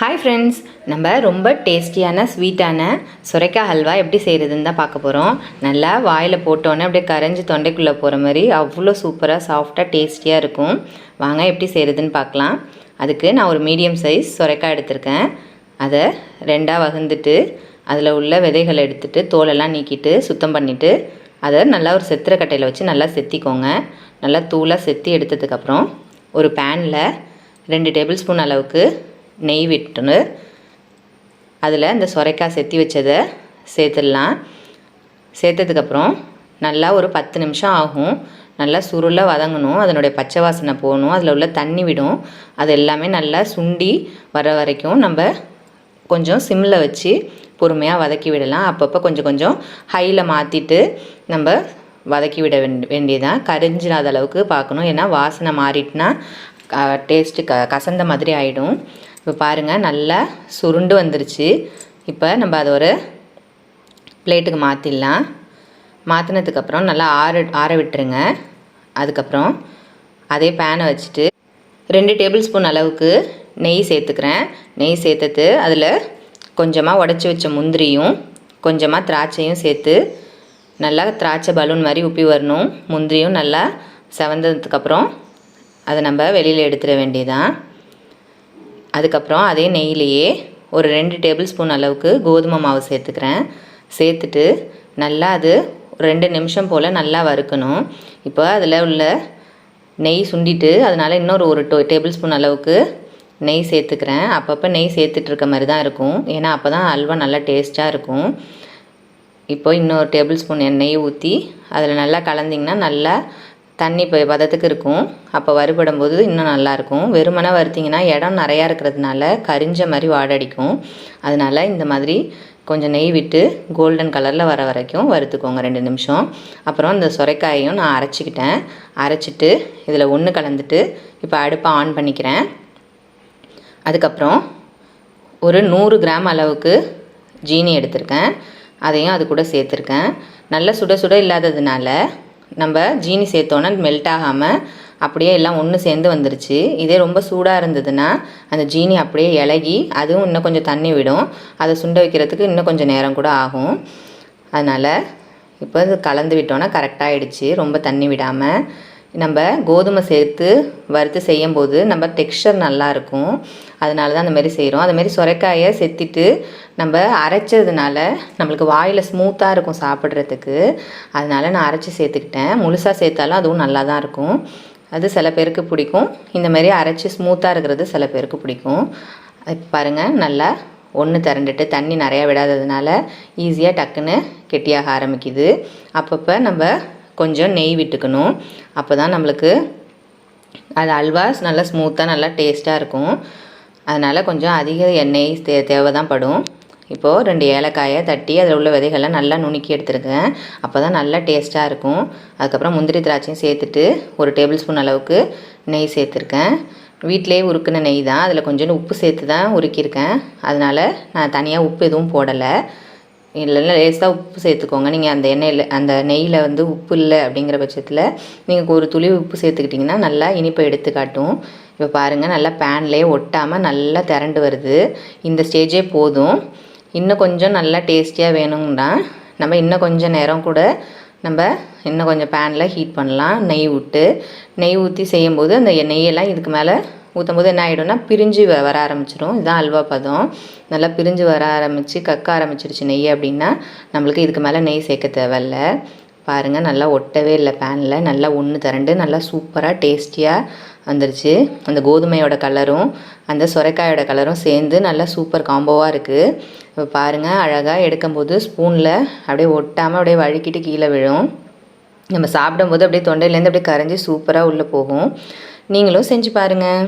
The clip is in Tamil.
ஹாய் ஃப்ரெண்ட்ஸ், நம்ம ரொம்ப டேஸ்டியான ஸ்வீட்டான சுரைக்காய் ஹல்வா எப்படி செய்கிறதுன்னு தான் பார்க்க போகிறோம். நல்லா வாயில் போட்டோன்னே அப்படியே கரைஞ்சி தொண்டைக்குள்ளே போகிற மாதிரி அவ்வளோ சூப்பராக சாஃப்டாக டேஸ்டியாக இருக்கும். வாங்க எப்படி செய்கிறதுன்னு பார்க்கலாம். அதுக்கு நான் ஒரு மீடியம் சைஸ் சுரைக்காய் எடுத்திருக்கேன். அதை ரெண்டாக வகுந்துட்டு அதில் உள்ள விதைகளை எடுத்துகிட்டு தோலெல்லாம் நீக்கிட்டு சுத்தம் பண்ணிவிட்டு அதை நல்லா ஒரு செத்துற கட்டையில் வச்சு நல்லா செத்திக்கோங்க. நல்லா தூளாக செத்தி எடுத்ததுக்கப்புறம் ஒரு பேனில் 2 டேபிள் ஸ்பூன் அளவுக்கு நெய் விட்டுன்னு அதில் இந்த சுரைக்காய் செத்தி வச்சதை சேர்த்துடலாம். சேர்த்ததுக்கப்புறம் நல்லா ஒரு 10 நிமிஷம் ஆகும். நல்லா சுருள வதங்கணும், அதனுடைய பச்சை வாசனை போகணும், அதில் உள்ள தண்ணி விடும். அது எல்லாமே நல்லா சுண்டி வர வரைக்கும் நம்ம கொஞ்சம் சிம்மில் வச்சு பொறுமையாக வதக்கி விடலாம். அப்பப்போ கொஞ்சம் கொஞ்சம் ஹையில் மாற்றிட்டு நம்ம வதக்கி விட வேண்டியதான். கரிஞ்சிடாத அளவுக்கு பார்க்கணும், ஏன்னா வாசனை மாறிட்டுனா டேஸ்ட்டு கசந்த மாதிரி ஆகிடும். இப்போ பாருங்கள், நல்லா சுருண்டு வந்துருச்சு. இப்போ நம்ம அதை ஒரு பிளேட்டுக்கு மாற்றிடலாம். மாற்றினதுக்கப்புறம் நல்லா ஆற விட்டுருங்க. அதுக்கப்புறம் அதே பேனை வச்சுட்டு 2 டேபிள் ஸ்பூன் அளவுக்கு நெய் சேர்த்துக்கிறேன். நெய் சேர்த்துட்டு அதில் கொஞ்சமாக உடச்சி வச்ச முந்திரியும் கொஞ்சமாக திராட்சையும் சேர்த்து நல்லா திராட்சை பலூன் மாதிரி உப்பி வரணும். முந்திரியும் நல்லா செவந்ததுக்கப்புறம் அதை நம்ம வெளியில் எடுத்துட வேண்டியதான். அதுக்கப்புறம் அதே நெய்யிலேயே ஒரு 2 டேபிள் ஸ்பூன் அளவுக்கு கோதுமை மாவு சேர்த்துக்கிறேன். சேர்த்துட்டு நல்லா அது 2 நிமிஷம் போல் நல்லா வறுக்கணும். இப்போ அதில் உள்ள நெய் சுண்டிட்டு அதனால் இன்னொரு 1 டேபிள் ஸ்பூன் அளவுக்கு நெய் சேர்த்துக்கிறேன். அப்பப்போ நெய் சேர்த்துட்ருக்க மாதிரி தான் இருக்கும், ஏன்னா அப்போ தான் அல்வா நல்லா டேஸ்ட்டாக இருக்கும். இப்போ இன்னொரு டேபிள் ஸ்பூன் நெய் ஊற்றி அதில் நல்லா கலந்திங்கன்னா நல்லா தண்ணி இப்போ பதத்துக்கு இருக்கும். அப்போ வறுபடும் போது இன்னும் நல்லாயிருக்கும். வெறுமனை வறுத்திங்கன்னா இடம் நிறையா இருக்கிறதுனால கரிஞ்ச மாதிரி வாடடிக்கும். அதனால் இந்த மாதிரி கொஞ்சம் நெய் விட்டு கோல்டன் கலரில் வர வரைக்கும் வறுத்துக்கோங்க 2 நிமிஷம். அப்புறம் இந்த சுரைக்காயையும் நான் அரைச்சிக்கிட்டேன். அரைச்சிட்டு இதில் ஒன்று கலந்துட்டு இப்போ அடுப்பை ஆன் பண்ணிக்கிறேன். அதுக்கப்புறம் ஒரு 100 கிராம் அளவுக்கு ஜீனி எடுத்திருக்கேன். அதையும் அது கூட சேர்த்துருக்கேன். நல்லா சுட சுட இல்லாததுனால நம்ம ஜீனி சேர்த்தோன்னா மெல்ட் ஆகாமல் அப்படியே எல்லாம் ஒன்று சேர்ந்து வந்துருச்சு. இதே ரொம்ப சூடாக இருந்ததுன்னா அந்த ஜீனி அப்படியே இலகி அதுவும் இன்னும் கொஞ்சம் தண்ணி விடும். அதை சுண்ட வைக்கிறதுக்கு இன்னும் கொஞ்சம் நேரம் கூட ஆகும். அதனால் இப்போ இது கலந்து விட்டோன்னா கரெக்டாக ஆகிடுச்சு, ரொம்ப தண்ணி விடாமல். நம்ம கோதுமை சேர்த்து வறுத்து செய்யும்போது நம்ம டெக்ஸ்சர் நல்லாயிருக்கும், அதனால தான் அந்தமாரி செய்கிறோம். அதுமாரி சுரைக்காயை செத்திட்டு நம்ம அரைச்சதுனால நம்மளுக்கு வாயில் ஸ்மூத்தாக இருக்கும் சாப்பிட்றதுக்கு. அதனால் நான் அரைச்சி சேர்த்துக்கிட்டேன். முழுசாக சேர்த்தாலும் அதுவும் நல்லா தான் இருக்கும். அது சில பேருக்கு பிடிக்கும். இந்தமாரி அரைச்சி ஸ்மூத்தாக இருக்கிறது சில பேருக்கு பிடிக்கும். பாருங்கள், நல்லா ஒன்று திரண்டுட்டு தண்ணி நிறையா விடாததுனால ஈஸியாக டக்குன்னு கெட்டியாக ஆரம்பிக்குது. அப்பப்போ நம்ம கொஞ்சம் நெய் விட்டுக்கணும். அப்போ தான் நம்மளுக்கு அது அல்வா நல்லா ஸ்மூத்தாக நல்லா டேஸ்ட்டாக இருக்கும். அதனால் கொஞ்சம் அதிக எண்ணெய் தேவை தான் படும். இப்போது 2 ஏலக்காயை தட்டி அதில் உள்ள விதைகள்லாம் நல்லா நுணுக்கி எடுத்துருக்கேன். அப்போ தான் நல்லா டேஸ்ட்டாக இருக்கும். அதுக்கப்புறம் முந்திரி திராட்சையும் சேர்த்துட்டு 1 டேபிள் ஸ்பூன் அளவுக்கு நெய் சேர்த்துருக்கேன். வீட்டிலே உருக்குன நெய் தான், அதில் கொஞ்சம் உப்பு சேர்த்து தான் உருக்கியிருக்கேன். அதனால் நான் தனியாக உப்பு எதுவும் போடலை. இல்லைன்னா லேசாக உப்பு சேர்த்துக்கோங்க. நீங்கள் அந்த எண்ணெயில் அந்த நெய்யில் வந்து உப்பு இல்லை அப்படிங்கிற பட்சத்தில் நீங்கள் ஒரு துளி உப்பு சேர்த்துக்கிட்டிங்கன்னா நல்லா இனிப்பை எடுத்து காட்டும். இப்போ பாருங்கள், நல்லா பேன்லேயே ஒட்டாமல் நல்லா திரண்டு வருது. இந்த ஸ்டேஜே போதும். இன்னும் கொஞ்சம் நல்லா டேஸ்டியாக வேணுங்கன்னா நம்ம இன்னும் கொஞ்சம் நேரம் கூட நம்ம இன்னும் கொஞ்சம் பேனில் ஹீட் பண்ணலாம். நெய் ஊற்றி செய்யும்போது அந்த நெய்யெல்லாம் இதுக்கு மேலே ஊற்றும் போது என்ன ஆகிடும்னா பிரிஞ்சு வர ஆரம்பிச்சிடும். இதுதான் அல்வா பதம். நல்லா பிரிஞ்சு வர ஆரம்பித்து கக்க ஆரம்பிச்சிருச்சு நெய் அப்படின்னா நம்மளுக்கு இதுக்கு மேலே நெய் சேர்க்க தேவையில்ல. பாருங்கள், நல்லா ஒட்டவே இல்லை பேனில். நல்லா ஒன்று திரண்டு நல்லா சூப்பராக டேஸ்டியாக வந்துருச்சு. அந்த கோதுமையோட கலரும் அந்த சுரைக்காயோட கலரும் சேர்ந்து நல்லா சூப்பர் காம்போவாக இருக்குது. இப்போ பாருங்கள், அழகாக எடுக்கும்போது ஸ்பூனில் அப்படியே ஒட்டாமல் அப்படியே வழுக்கிட்டு கீழே விழும். நம்ம சாப்பிடும்போது அப்படியே தொண்டையிலேருந்து அப்படியே கரைஞ்சி சூப்பராக உள்ளே போகும். நீங்களும் செஞ்சு பாருங்கள்.